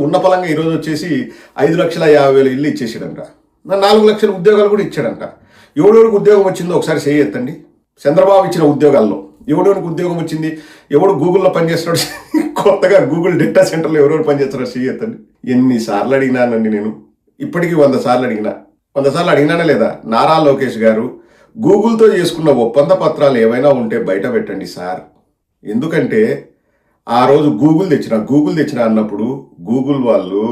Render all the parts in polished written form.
ఉన్న పలంగా ఈరోజు వచ్చేసి 5,50,000 ఇల్లు ఇచ్చేసాడంట. 4 లక్షల ఉద్యోగాలు కూడా ఇచ్చాడంట. ఎవడెవరికి ఉద్యోగం వచ్చిందో ఒకసారి చేయొద్దండి. చంద్రబాబు ఇచ్చిన ఉద్యోగాల్లో ఎవడెవరికి ఉద్యోగం వచ్చింది, ఎవడు గూగుల్లో పనిచేస్తున్నాడు, కొత్తగా గూగుల్ డేటా సెంటర్లో ఎవరెవరు పనిచేస్తున్నారో చేయొద్దండి. ఎన్నిసార్లు అడిగినానండి నేను, ఇప్పటికీ 100 సార్లు అడిగినా. 100 సార్లు అడిగినానా లేదా? నారా లోకేష్ గారు, గూగుల్తో చేసుకున్న ఒప్పంద పత్రాలు ఏవైనా ఉంటే బయట పెట్టండి సార్. ఎందుకంటే ఆ రోజు గూగుల్ తెచ్చిన అన్నప్పుడు గూగుల్ వాళ్ళు,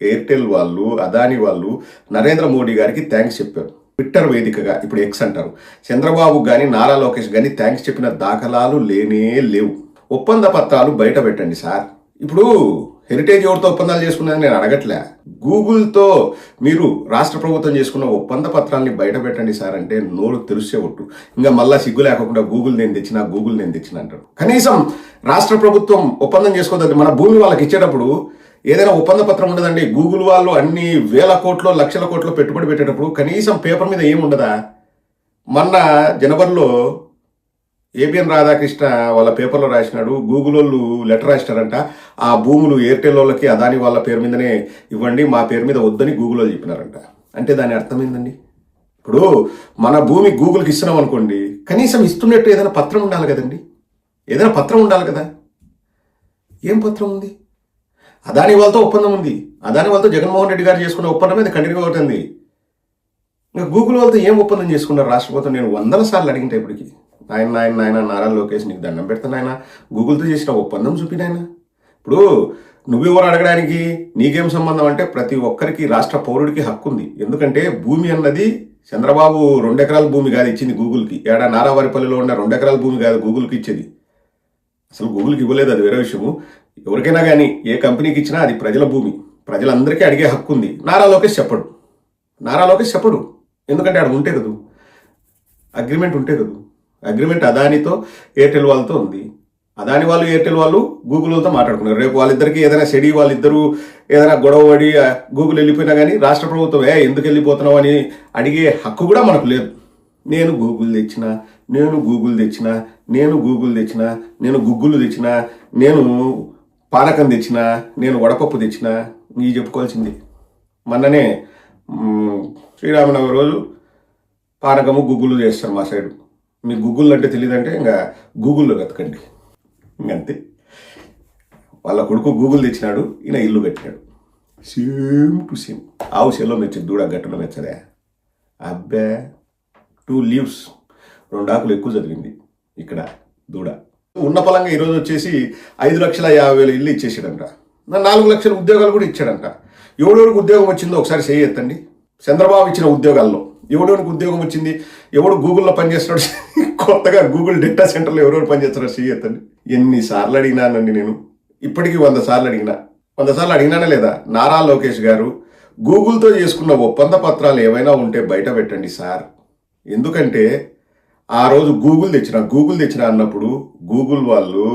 ఎయిర్టెల్ వాళ్ళు, అదాని వాళ్ళు నరేంద్ర మోడీ గారికి థ్యాంక్స్ చెప్పారు. ట్విట్టర్ వేదికగా, ఇప్పుడు ఎక్స్ అంటారు. చంద్రబాబు కానీ నారా లోకేష్ కానీ థ్యాంక్స్ చెప్పిన దాఖలాలు లేనే లేవు. ఒప్పంద పత్రాలు బయట పెట్టండి సార్. ఇప్పుడు హెరిటేజ్ ఎవరితో ఒప్పందాలు చేసుకున్నదని నేను అడగట్లే. గూగుల్తో మీరు రాష్ట్ర ప్రభుత్వం చేసుకున్న ఒప్పంద పత్రాలని బయట పెట్టండి సార్ అంటే నోరు తెరిసే ఒట్టు. ఇంకా మళ్ళా సిగ్గు లేకుండా గూగుల్ నేను తెచ్చిన అంటారు. కనీసం రాష్ట్ర ప్రభుత్వం ఒప్పందం చేసుకోవద్దు. మన భూమి వాళ్ళకి ఇచ్చేటప్పుడు ఏదైనా ఒప్పంద పత్రం ఉండదండి. గూగుల్ వాళ్ళు అన్ని వేల కోట్లు, లక్షల కోట్లు పెట్టుబడి పెట్టేటప్పుడు కనీసం పేపర్ మీద ఏముండదా? మొన్న జనవరిలో ఏబిఎన్ రాధాకృష్ణ వాళ్ళ పేపర్లో రాసినాడు, గూగుల్ వాళ్ళు లెటర్ రాసినారంట, ఆ భూములు ఎయిర్టెల్ వాళ్ళకి, అదాని వాళ్ళ పేరు మీదనే ఇవ్వండి, మా పేరు మీద వద్దని గూగుల్ వాళ్ళు చెప్పినారంట. అంటే దాని అర్థమైందండి. ఇప్పుడు మన భూమి గూగుల్కి ఇస్తున్నాం అనుకోండి, కనీసం ఇస్తున్నట్టు ఏదైనా పత్రం ఉండాలి కదండి. ఏదైనా పత్రం ఉండాలి కదా. ఏం పత్రం ఉంది? అదాని వాళ్ళతో ఒప్పందం ఉంది. అదాని వాళ్ళతో జగన్మోహన్ రెడ్డి గారు చేసుకున్న ఒప్పందం మీద కంటిన్యూ అవుతుంది. ఇంకా గూగుల్ వాళ్ళతో ఏం ఒప్పందం చేసుకున్నారు రాష్ట్ర ప్రభుత్వం? నేను 100 సార్లు అడిగింటా ఇప్పటికి. నాయన నారా లోకేష్, నీకు దండం పెడతాను ఆయన, గూగుల్తో చేసిన ఒప్పందం చూపినాయన. ఇప్పుడు నువ్వెవరు అడగడానికి, నీకేం సంబంధం అంటే ప్రతి ఒక్కరికి, రాష్ట్ర పౌరుడికి హక్కు ఉంది. ఎందుకంటే భూమి అన్నది చంద్రబాబు 2 ఎకరాల భూమి కాదు ఇచ్చింది గూగుల్కి. ఏడా నారావారిపల్లిలో ఉన్న 2 ఎకరాల భూమి కాదు గూగుల్కి ఇచ్చేది. అసలు గూగుల్కి ఇవ్వలేదు, అది వేరే విషయము. ఎవరికైనా కానీ ఏ కంపెనీకి ఇచ్చినా అది ప్రజల భూమి, ప్రజలందరికీ అడిగే హక్కు ఉంది. నారా లోకేష్ చెప్పడు. ఎందుకంటే ఆడ ఉంటే కదూ, అగ్రిమెంట్ ఉంటే కదూ. అగ్రిమెంట్ అదానితో ఎయిర్టెల్ వాళ్ళతో ఉంది. అదాని వాళ్ళు, ఎయిర్టెల్ వాళ్ళు గూగుల్ వాళ్ళతో మాట్లాడుకున్నారు. రేపు వాళ్ళిద్దరికి ఏదైనా సెడి, వాళ్ళిద్దరూ ఏదైనా గొడవ పడి గూగుల్ వెళ్ళిపోయినా కానీ రాష్ట్ర ప్రభుత్వం ఎందుకు వెళ్ళిపోతున్నావు అని అడిగే హక్కు కూడా మనకు లేదు. నేను గుగ్గులు తెచ్చిన, నేను గుగ్గులు తెచ్చిన, నేను పానకం తెచ్చిన, నేను వడపప్పు తెచ్చిన, నీ చెప్పుకోవాల్సింది. మొన్ననే శ్రీరామనవమి రోజు పానకము గుగ్గులు చేస్తారు మా సైడు. మీ గుగ్గులు అంటే తెలియదంటే ఇంకా గూగుల్లో వెతకండి. ఇంకంతే. వాళ్ళ కొడుకు గూగుల్ తెచ్చినాడు, ఈయన ఇల్లు కట్టినాడు. Same to same. ఆవు సెల్లో మెచ్చదు, దూడ గట్టులో మెచ్చదే. అబ్బే 2 లీవ్స్, 2 ఆకులు ఎక్కువ చదివింది ఇక్కడ దూడ. ఉన్న పలంగా ఈరోజు వచ్చేసి 5,50,000 ఇల్లు ఇచ్చేసాడంట. 4 లక్షల ఉద్యోగాలు కూడా ఇచ్చాడంట. ఎవడెవరికి ఉద్యోగం వచ్చిందో ఒకసారి చేయొద్దండి. చంద్రబాబు ఇచ్చిన ఉద్యోగాల్లో ఎవడెవరికి ఉద్యోగం వచ్చింది, ఎవడు గూగుల్లో పనిచేస్తున్నాడు, కొత్తగా గూగుల్ డేటా సెంటర్లో ఎవరెవరు పనిచేస్తున్నారో చేయొద్దండి. ఎన్నిసార్లు అడిగినానండి నేను, ఇప్పటికీ 100 సార్లు అడిగినా. 100 సార్లు అడిగినానా లేదా? నారా లోకేష్ గారు, గూగుల్తో చేసుకున్న ఒప్పంద పత్రాలు ఏవైనా ఉంటే బయట పెట్టండి సార్. ఎందుకంటే ఆ రోజు గూగుల్ తెచ్చిన అన్నప్పుడు గూగుల్ వాళ్ళు,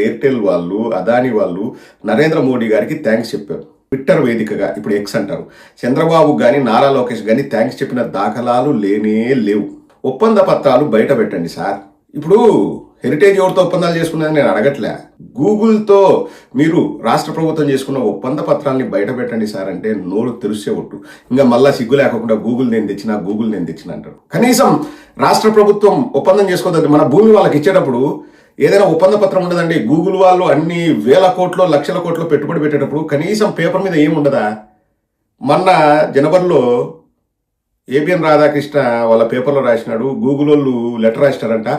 ఎయిర్టెల్ వాళ్ళు, అదాని వాళ్ళు నరేంద్ర మోడీ గారికి థ్యాంక్స్ చెప్పారు. ట్విట్టర్ వేదికగా, ఇప్పుడు ఎక్స్ అంటారు. చంద్రబాబు కానీ నారా లోకేష్ కానీ థ్యాంక్స్ చెప్పిన దాఖలాలు లేనే లేవు. ఒప్పంద పత్రాలు బయట పెట్టండి సార్. ఇప్పుడు హెరిటేజ్ ఎవరితో ఒప్పందాలు చేసుకున్నదని నేను అడగట్లే. గూగుల్తో మీరు రాష్ట్ర ప్రభుత్వం చేసుకున్న ఒప్పంద పత్రాలని బయట పెట్టండి సార్ అంటే నోరు తెరిసే ఒట్టు. ఇంకా మళ్ళా సిగ్గు లేకుండా గూగుల్ నేను తెచ్చిన అంటారు. కనీసం రాష్ట్ర ప్రభుత్వం ఒప్పందం చేసుకోవద్దు. మన భూమి వాళ్ళకి ఇచ్చేటప్పుడు ఏదైనా ఒప్పంద పత్రం ఉండదండి. గూగుల్ వాళ్ళు అన్ని వేల కోట్లు, లక్షల కోట్లు పెట్టుబడి పెట్టేటప్పుడు కనీసం పేపర్ మీద ఏముండదా? మొన్న జనవరిలో ఏబిఎన్ రాధాకృష్ణ వాళ్ళ పేపర్లో రాసినాడు, గూగుల్ వాళ్ళు లెటర్ రాసినారంట,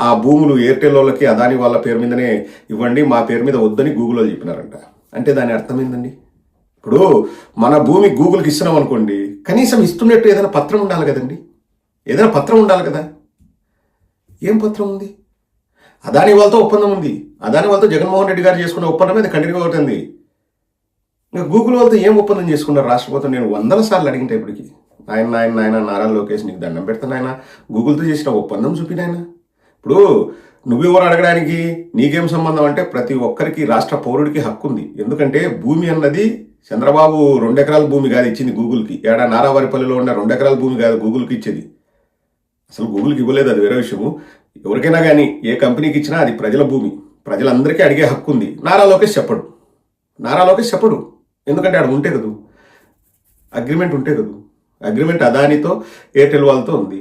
ఆ భూములు ఎయిర్టెల్ వాళ్ళకి, అదాని వాళ్ళ పేరు మీదనే ఇవ్వండి, మా పేరు మీద వద్దని గూగుల్ వాళ్ళు చెప్పినారంట. అంటే దాని అర్థమైందండి. ఇప్పుడు మన భూమి గూగుల్కి ఇస్తున్నాం అనుకోండి, కనీసం ఇస్తున్నట్టు ఏదైనా పత్రం ఉండాలి కదండి. ఏదైనా పత్రం ఉండాలి కదా. ఏం పత్రం ఉంది? అదాని వాళ్ళతో ఒప్పందం ఉంది. అదాని వాళ్ళతో జగన్మోహన్ రెడ్డి గారు చేసుకున్న ఒప్పందం మీద కంటిన్యూ అవుతుంది. ఇంకా గూగుల్ వాళ్ళతో ఏం ఒప్పందం చేసుకున్నారు రాష్ట్ర ప్రభుత్వం? నేను 100 సార్లు అడిగింటా ఇప్పటికి. నాయన నారా లోకేష్, నీకు దండం పెడతాను ఆయన, గూగుల్తో చేసిన ఒప్పందం చూపినాయన. ఇప్పుడు నువ్వెవరు అడగడానికి, నీకేం సంబంధం అంటే ప్రతి ఒక్కరికి, రాష్ట్ర పౌరుడికి హక్కు ఉంది. ఎందుకంటే భూమి అన్నది చంద్రబాబు 2 ఎకరాల భూమి కాదు ఇచ్చింది గూగుల్కి. ఏడా నారావారిపల్లిలో ఉన్న 2 ఎకరాల భూమి కాదు గూగుల్కి ఇచ్చేది. అసలు గూగుల్కి ఇవ్వలేదు, అది వేరే విషయము. ఎవరికైనా కానీ ఏ కంపెనీకి ఇచ్చినా అది ప్రజల భూమి, ప్రజలందరికీ అడిగే హక్కు ఉంది. నారా లోకేష్ చెప్పడు. ఎందుకంటే ఆడ ఉంటే కదా, అగ్రిమెంట్ ఉంటే కదా. అగ్రిమెంట్ అదానితో ఎయిర్టెల్ వాళ్ళతో ఉంది.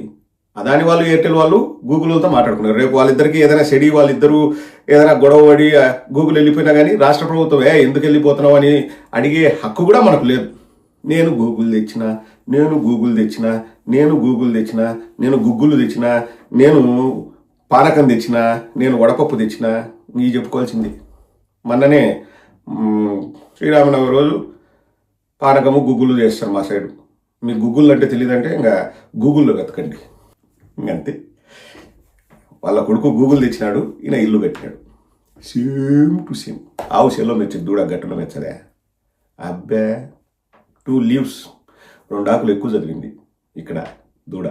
అదాని వాళ్ళు ఎయిర్టెల్ వాళ్ళు గూగుల్ వాళ్ళతో మాట్లాడుకున్నారు. రేపు వాళ్ళిద్దరికి ఏదైనా సెడి వాళ్ళిద్దరూ ఏదైనా గొడవ పడి గూగుల్ వెళ్ళిపోయినా కానీ రాష్ట్ర ప్రభుత్వం ఎందుకు వెళ్ళిపోతున్నావు అని అడిగే హక్కు కూడా మనకు లేదు. నేను గూగుల్ తెచ్చిన, నేను గూగుల్ తెచ్చిన, నేను గూగుల్ తెచ్చిన, నేను గుగ్గులు తెచ్చిన, నేను పానకం తెచ్చిన, నేను వడపప్పు తెచ్చిన, ఈ చెప్పుకోవాల్సింది. మొన్ననే శ్రీరామనవమి రోజు పానకము గుగ్గులు చేస్తారు మా సైడు. మీకు గుగ్గులు అంటే తెలియదంటే ఇంకా గూగుల్లో వెతకండి, ఇంకంతే. వాళ్ళ కొడుకు గూగుల్ తెచ్చినాడు, ఈయన ఇల్లు కట్టినాడు. Same to same. ఆవు సెల్లో మెచ్చింది, దూడ గట్టులో మెచ్చదే. అబ్బే 2 leaves 2 ఆకులు ఎక్కువ చదివింది ఇక్కడ దూడ.